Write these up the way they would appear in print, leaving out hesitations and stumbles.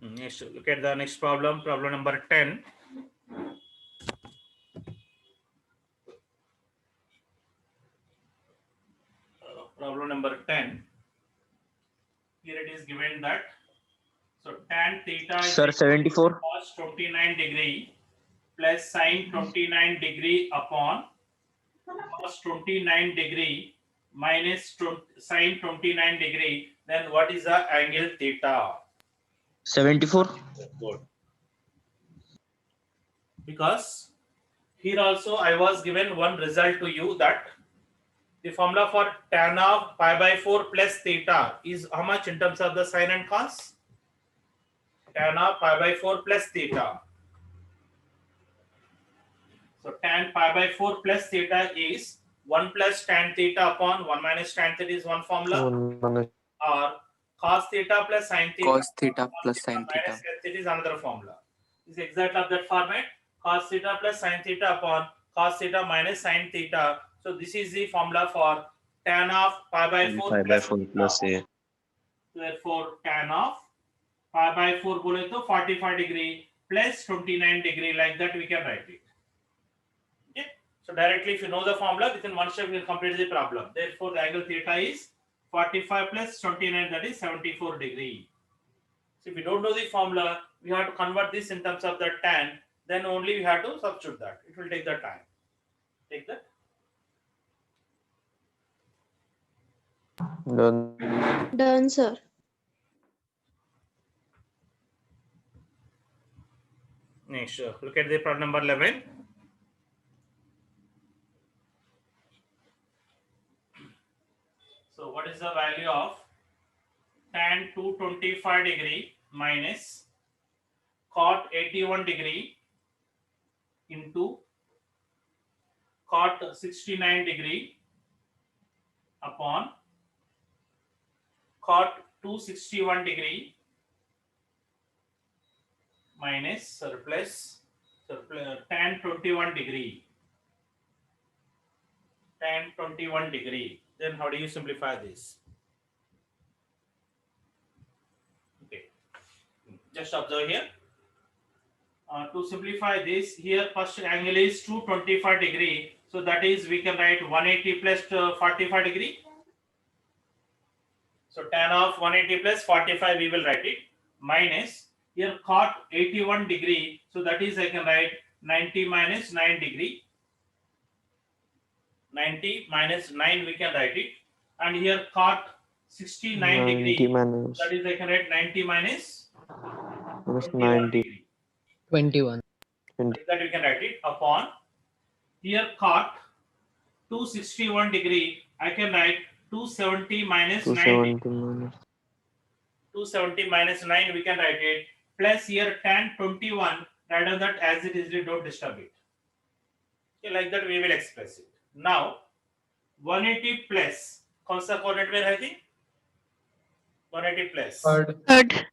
Next, look at the next problem, problem number 10. Problem number 10. Here it is given that, so tan theta is Sir, 74. cos 29 degree plus sin 29 degree upon cos 29 degree minus sin 29 degree. Then what is the angle theta? 74. Good. Because here also I was given one result to you, that the formula for tan of pi by 4 plus theta is how much in terms of the sin and cos? Tan of pi by 4 plus theta. So tan pi by 4 plus theta is 1 plus tan theta upon 1 minus tan theta is one formula, or cos theta plus sin theta, Cos theta plus sin theta. minus tan theta is another formula. Is exactly of that format. Cos theta plus sin theta upon cos theta minus sin theta. So this is the formula for tan of pi by 4 pi by 4 plus theta. a. Therefore tan of pi by 4 बोले तो 45 degree plus 29 degree, like that we can write it. Okay. So directly if you know the formula, within one step you will complete the problem. Therefore the angle theta is 45 plus 29, that is 74 degree. So if you don't know the formula, we have to convert this in terms of the tan, then only we have to substitute that. It will take the time. Take that. Done, sir. Next, look at the problem number 11. So what is the value of tan 225 degree minus cot 81 degree into cot 69 degree upon cot 261 degree minus tan 21 degree. Tan 21 degree. Then how do you simplify this? Okay. Just observe here. To simplify this, here first angle is 225 degree. So that is, we can write 180 plus 45 degree. So tan of 180 plus 45 we will write it, minus here cot 81 degree. So that is, I can write 90 minus 9 degree. 90 minus 9 we can write it. And here cot 69 degree. minus That is, I can write 90 minus 90 degree. 21. That we can write it upon here cot 261 degree. I can write 270 minus 9. 270 minus 270 minus 9 we can write it, plus here tan 21, write on that as it is, don't disturb it. Okay, like that we will express it. Now 180 plus कौन सा coordinate में रहेगी? 180 plus Third.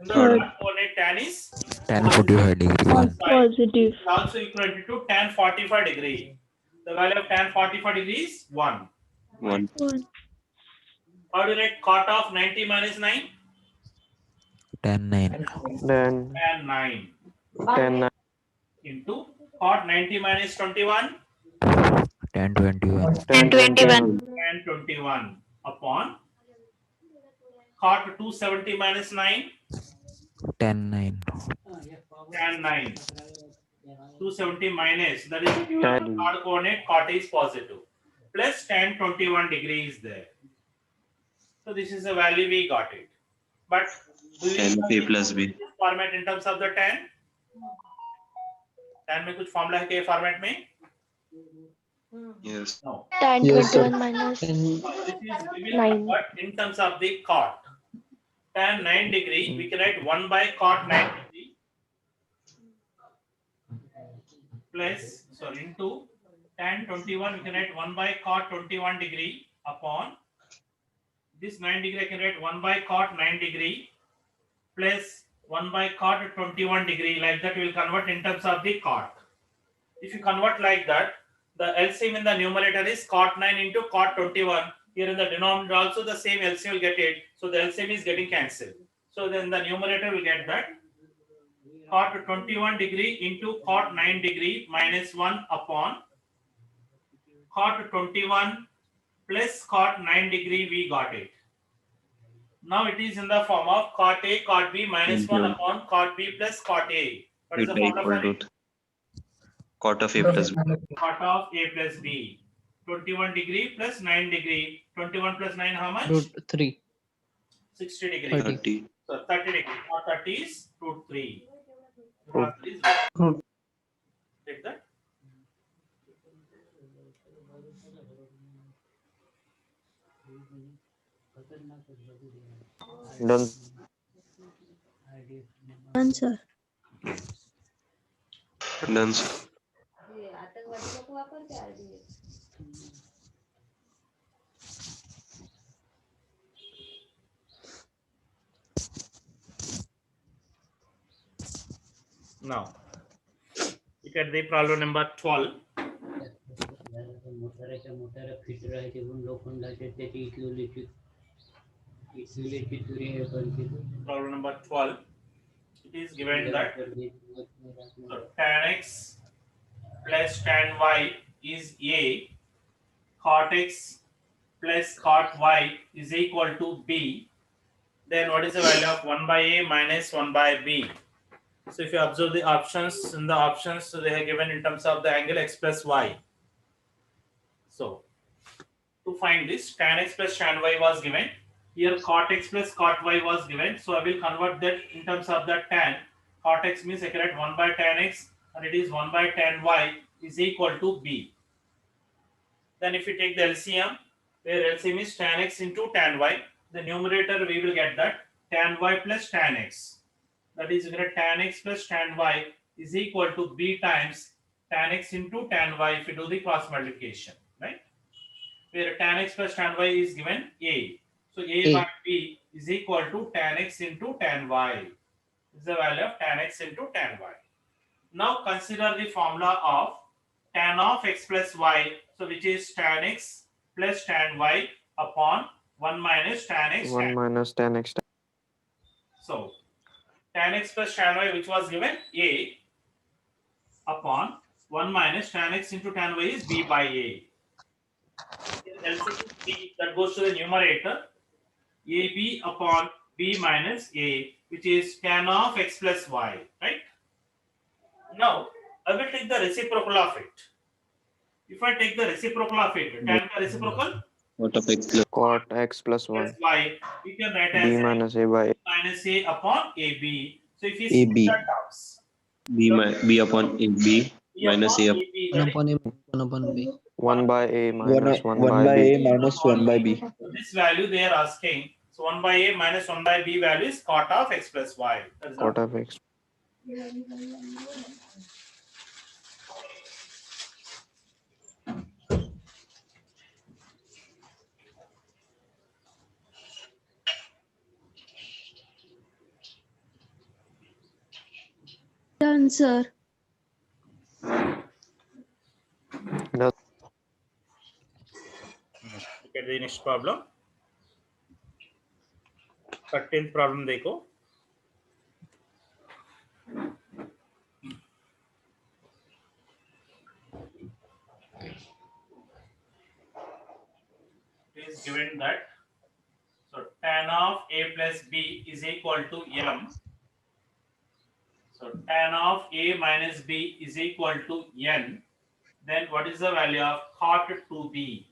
in the coordinate tan is tan 45 degree. Positive. also equal to tan 45 degree. The value of tan 45 degree is 1. 1. How do you write cot of 90 minus 9? Tan 9. then Tan 9 10 into cot 90 minus 21? Tan 21. 21. Tan 21 upon cot 270 minus 9? Tan 9. Tan 9. 270 minus, that is Tan. cot coordinate, cot is positive. Plus tan 21 degree is there. So this is the value we got it. But do you Tan use P plus B. this format in terms of the tan? Tan में कुछ formula है क्या format में? Yes. No. Tan Yes, sir. 21 minus This is we will 9. convert in terms of the cot. Tan 9 degree, we can write 1 by cot 9 degree plus, sorry, into tan 21, we can write 1 by cot 21 degree upon this 9 degree, I can write 1 by cot 9 degree plus 1 by cot 21 degree. Like that we will convert in terms of the cot. If you convert like that, the LCM in the numerator is cot 9 into cot 21. Here in the denominator also the same LCM will get it. So the LCM is getting cancelled. So So then the numerator will get that cot 21 degree into cot 9 degree minus 1 upon cot 21 plus cot 9 degree. We got it. Now it is in the form of cot A, cot B minus 1 upon cot B plus cot A. What is the Theta formula equal for it? to cot of A plus B. Cot of A plus B. 21 degree plus 9 degree. 21 plus 9 how much? Root 3. 60 degree. 30. 30. So 30 degree. Cot 30 is root 3. Root. Cot 3 is Root. Take that. Done. Done, sir. Done, sir. Now, look at the problem number 12. मोटाराच्या मोटारा fit राहायचे म्हणून लोखंडाचे त्याची equality दुरी हे बनते Problem number 12. It is given that so tan x plus tan y is A, cot x plus cot y is equal to B. Then what is the value of 1 by A minus 1 by B? So if you observe the options, in the options so they are given in terms of the angle x plus y. So to find this, tan x plus tan y was given. Here cot x plus cot y was given. So I will convert that in terms of the tan. Cot x means I can write 1 by tan x and it is 1 by tan y is equal to B. Then if you take the LCM, where LCM is tan x into tan y, the numerator we will get that tan y plus tan x. That is tan x plus tan y is equal to B times tan x into tan y if you do the cross multiplication, right? Where tan x plus tan y is given A. So A by B is equal to tan x into tan y. This is the value of tan x into tan y. Now consider the formula of tan of x plus y. So which is tan x plus tan y upon 1 minus tan x. 1 minus tan x. So tan x plus tan y which was given A upon 1 minus tan x into tan y is B by A. LCM B that goes to the numerator. AB upon B minus A, which is tan of x plus y, right? Now, I will take the reciprocal of it. If I take the reciprocal of it, tan ka reciprocal Cot of X plus Cot x plus 1. plus y, we can write B as minus A by A. minus A upon AB. So if you AB. split that out, B upon A B minus A upon 1 upon A, 1 upon B. 1 by A minus 1 1 by by B. A minus 1 by B. So this value they are asking. So 1 by A minus 1 by B value is cot of x plus y. That is Cot all. of x. Done, sir. Done. Look at the next problem. 13th problem देखो. It is given that so tan of A plus B is equal to M. So tan of A minus B is equal to N. Then what is the value of cot 2B?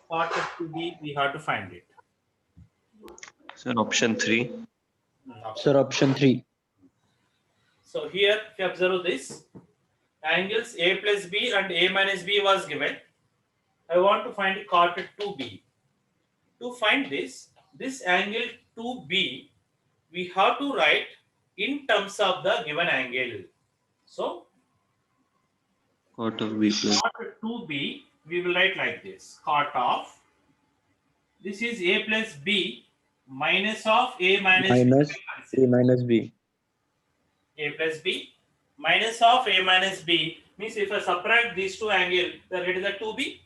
Cot 2B, we have to find it. Sir, option 3. Sir, option 3. So here, if you observe this, angles A plus B and A minus B was given. I want to find cot 2B. To find this angle 2B, we have to write in terms of the given angle. So Cot of B plus cot 2B, we will write like this. Cot of, this is A plus B minus of A minus Minus B. A minus B. A plus B minus of A minus B means if I subtract these two angles, then it is a 2B.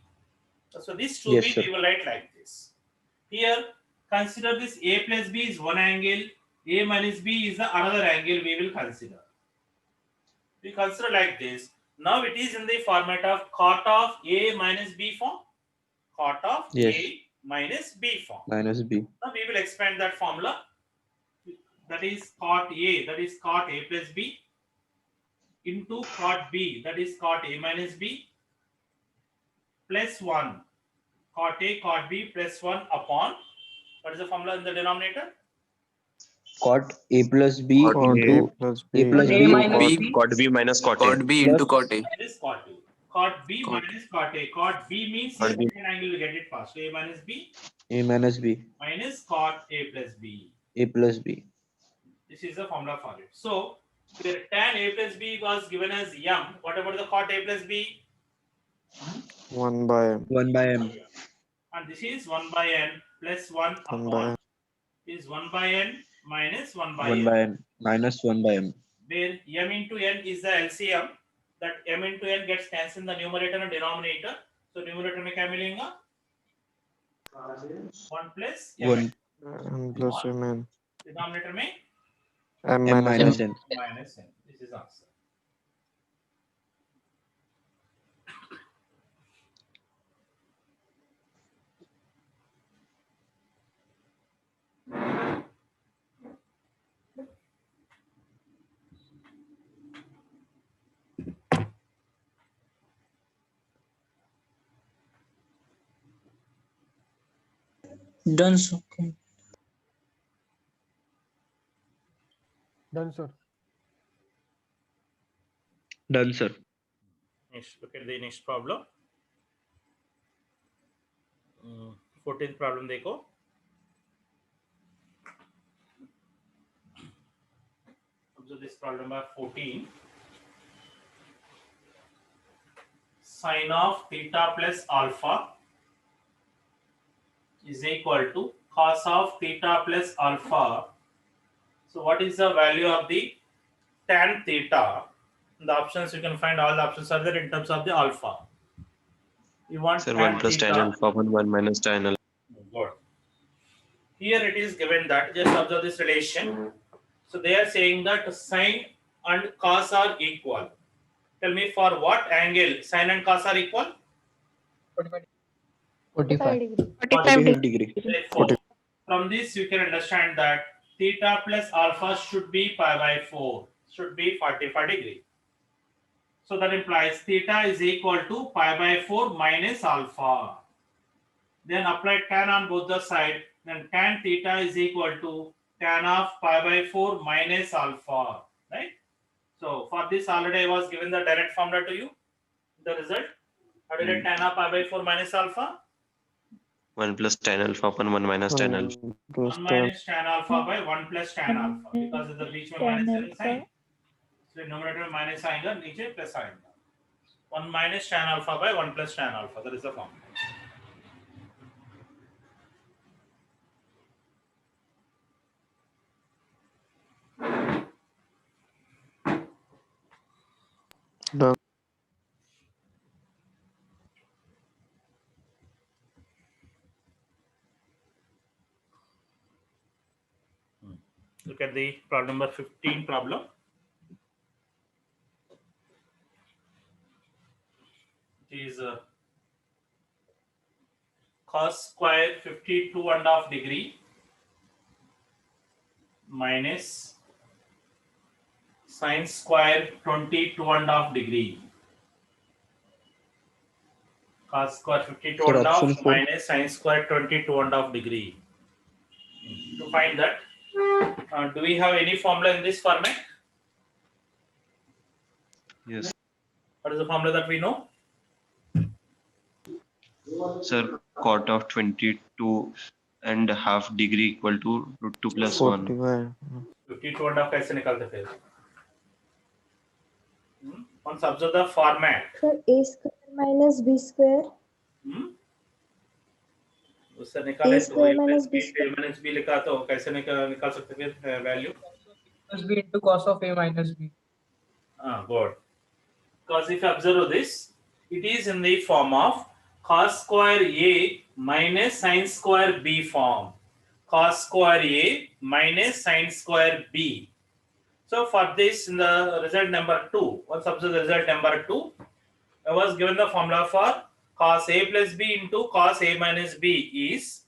So this 2B Yes, sir. we will write like this. Here consider this A plus B is one angle, A minus B is the another angle we will consider. We consider like this. Now it is in the format of cot of A minus B form. Cot of Yes. A minus B form. Minus B. Now we will expand that formula. That is cot A, that is cot A plus B into cot B, that is cot A minus B plus 1. Cot A, cot B plus 1 upon, what is the formula in the denominator? Cot A plus B Cot Cot A. into plus A B. plus A B minus cot B. Cot B minus cot A. Cot B into Plus- cot A. Minus cot A. Cot B Cot- minus cot A. Cot B means Cot B. second angle, we get it fast. A minus B A minus B. minus cot A plus B. A plus B. This is the formula for it. So, here tan A plus B was given as m. What about the cot A plus B? 1 by M. 1 by M. And this is 1 by n plus 1 1 by upon M. is 1 by n minus 1 by 1 n. by M. Minus 1 by M. Where m into n is the LCM. That m into n gets cancelled in the numerator and denominator. So numerator में क्या मिलेगा? 1 plus m. 1 M plus M n. Denominator में M M minus minus N. N. minus n. This is answer. Done, sir. Done, sir. Done, sir. Next, look at the next problem. 14th problem देखो. Observe this problem number 14. Sine of theta plus alpha is equal to cos of theta plus alpha. So what is the value of the tan theta? In the options you can find all the options are there in terms of the alpha. You want Sir, tan 1 plus tan theta. alpha upon 1 minus tan alpha. Good. Here it is given that, just observe this relation. So they are saying that sine and cos are equal. Tell me for what angle sine and cos are equal? 45. 45 degree. Therefore, from this you can understand that theta plus alpha should be pi by 4, should be 45 degree. So that implies theta is equal to pi by 4 minus alpha. Then apply tan on both the side. Then tan theta is equal to tan of pi by 4 minus alpha. Right? So for this already I was given the direct formula to you. The result. How did it tan of pi by 4 minus alpha? 1 plus tan alpha upon 1 minus tan alpha. 1 Plus tan. minus tan alpha by 1 plus tan alpha. Because of the बीच में minus है sign. So numerator minus आएगा, नीचे plus आएगा. 1 minus tan alpha by 1 plus tan alpha. That is the formula. Done. Look at the problem number 15 problem. It is cos square 52.5 degree minus sine square 22.5 degree. Cos square 52.5 option four. minus sine square 22.5 degree. To find that, do we have any formula in this format? Yes. What is the formula that we know? Sir, cot of 22.5 degree equal to root 2 plus 1. 45. 52.5 कैसे निकालते फिर? Once observe the format. Sir, A square minus B square. उससे निकाले A तो square A minus plus B B minus B लिखा तो कैसे निकाल सकते फिर value? Plus B into cos of A minus B. Good. Because if you observe this, it is in the form of cos square A minus sine square B form. cos square A minus sin square B. So for this, in the result number 2, let's observe the result number 2. I was given the formula for cos A plus B into cos A minus B is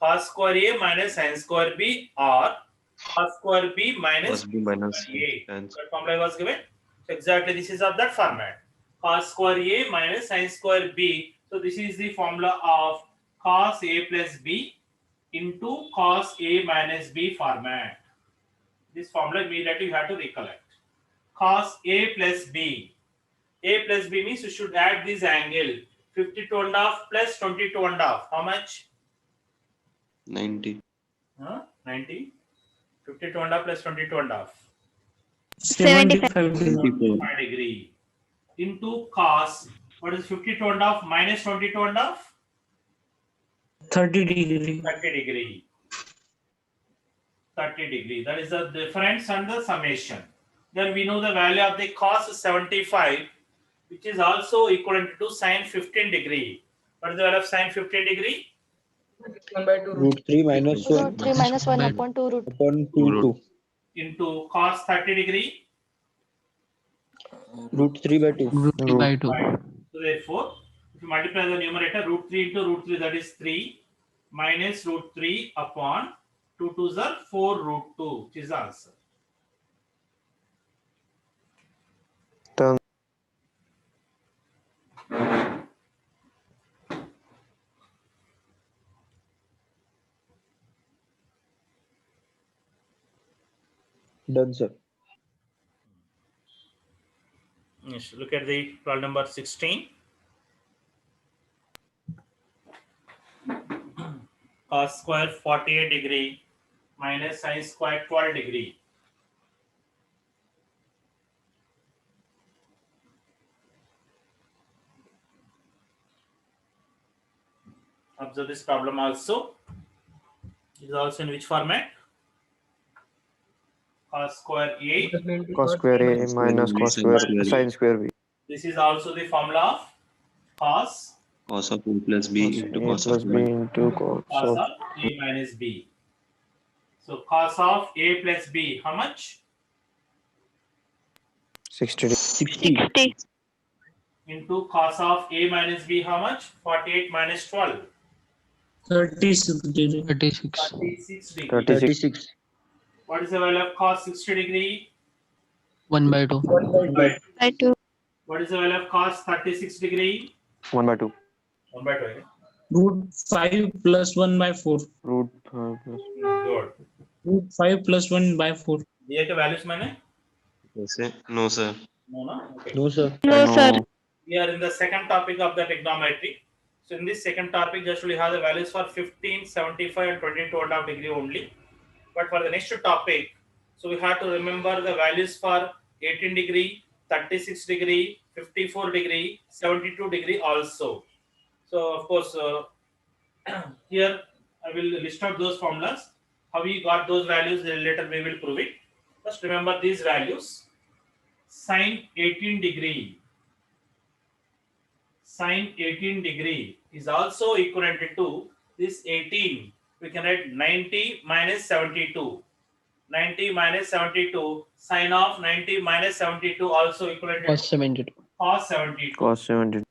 cos square A minus sin square B, or cos square B minus Cos B minus square A. tan. That formula was given. So exactly this is of that format. Cos square A minus sin square B. So this is the formula of cos A plus B into cos A minus B format. This formula immediately you have to recollect. Cos A plus B. A plus B means you should add this angle. 52.5 plus 22.5. How much? 90. 90. 52.5 plus 22.5. 75 degree. 54. Degree. Into cos. What is 52.5 minus 22.5? 30 degree. 30 degree. 30 degree. That is the difference and the summation. Then we know the value of the cos is 75, which is also equivalent to sin 15 degree. What is the value of sin 15 degree? 1 by 2 Root 3 minus 1 Root 3 minus 1 upon 2 root. upon 2 2. Into cos 30 degree. Root 3 by 2. Root. So therefore, if you multiply the numerator, root 3 into root 3, that is 3, minus root 3 upon 2 2s are 4 root 2, which is the answer. Done. Done, sir. Yes, look at the problem number 16. Cos square 48 degree minus sin square 12 degree. Observe this problem also. It is also in which format? Cos square A. Cos square A minus cos square sin square B. This is also the formula of cos Cos of A plus B into A cos plus of B into cos of of A minus B. So cos of A plus B, how much? 60 degree. 60. Into cos of A minus B, how much? 48 minus 12. 36 degree. 36 degree. 36. 36. What is the value of cos 60 degree? 1 by 2. 1 by 2. By 2. What is the value of cos 36 degree? 1 by 2. 1 by 2. Root 5 plus 1 by 4. Root 5 plus. Good. Root 5 plus 1 by 4. दिए के values मैंने? Say no, sir. No, no. Okay. No, sir. No, sir. We are in the second topic of the trigonometry. So in this second topic, just we have the values for 15, 75 and 22.5 degree only. But for the next topic, so we have to remember the values for 18 degree, 36 degree, 54 degree, 72 degree also. So of course, here I will list out those formulas. How we got those values, later we will prove it. Just remember these values. Sin 18 degree. Sin 18 degree is also equivalent to this 18. We can write 90 minus 72. 90 minus 72. Sin of 90 minus 72 also equivalent to 72. cos 72. Cos 70.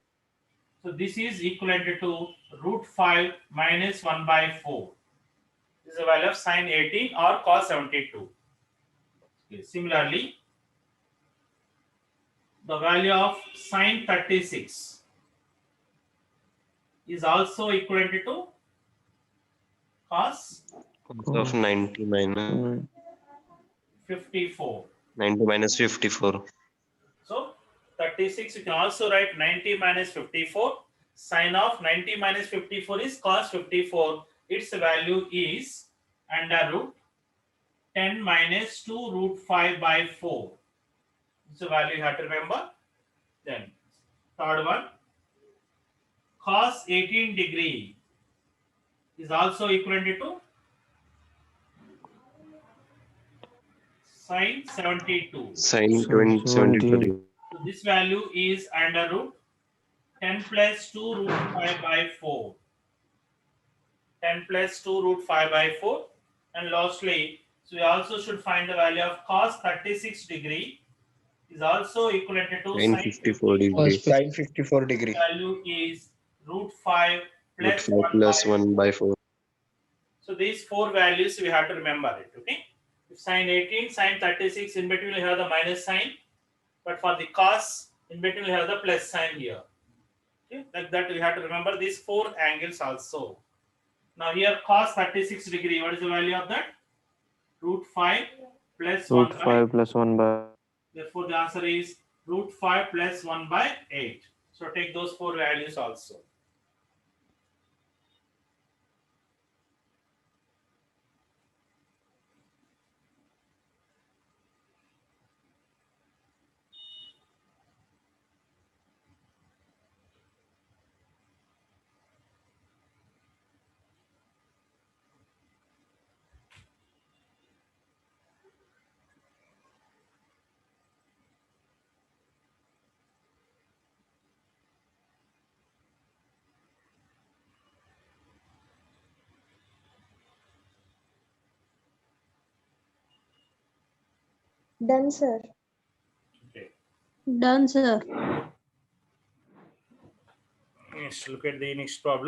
So this is equivalent to root 5 minus 1 by 4. This is the value of sin 18 or cos 72. Okay. Similarly, the value of sin 36 is also equivalent to cos Cos of 90 minus 54. 90 minus 54. So 36 you can also write 90 minus 54. Sin of 90 minus 54 is cos 54. Its value is under root 10 minus 2 root 5 by 4. It's a value you have to remember. Then third one, cos 18 degree is also equivalent to sin 72. Sin 20, 72. So this value is under root 10 plus 2 root 5 by 4. 10 plus 2 root 5 by 4. And lastly, so we also should find the value of cos 36 degree is also equivalent to Sin sin 54 50. degree. Sin 54 degree. Value is root 5 Root plus 5 1 plus by 1 by 4. So these four values we have to remember it. Okay. If sin 18, sin 36, in between we have the minus sign, but for the cos, in between we have the plus sign here. Okay. Like that we have to remember these four angles also. Now here cos 36 degree, what is the value of that? Root 5 plus 1 Root by 5 plus 1 by. Therefore, the answer is root 5 plus 1 by 8. So take those four values also. Done, sir. Okay. Done, sir. Let's look at the next problem.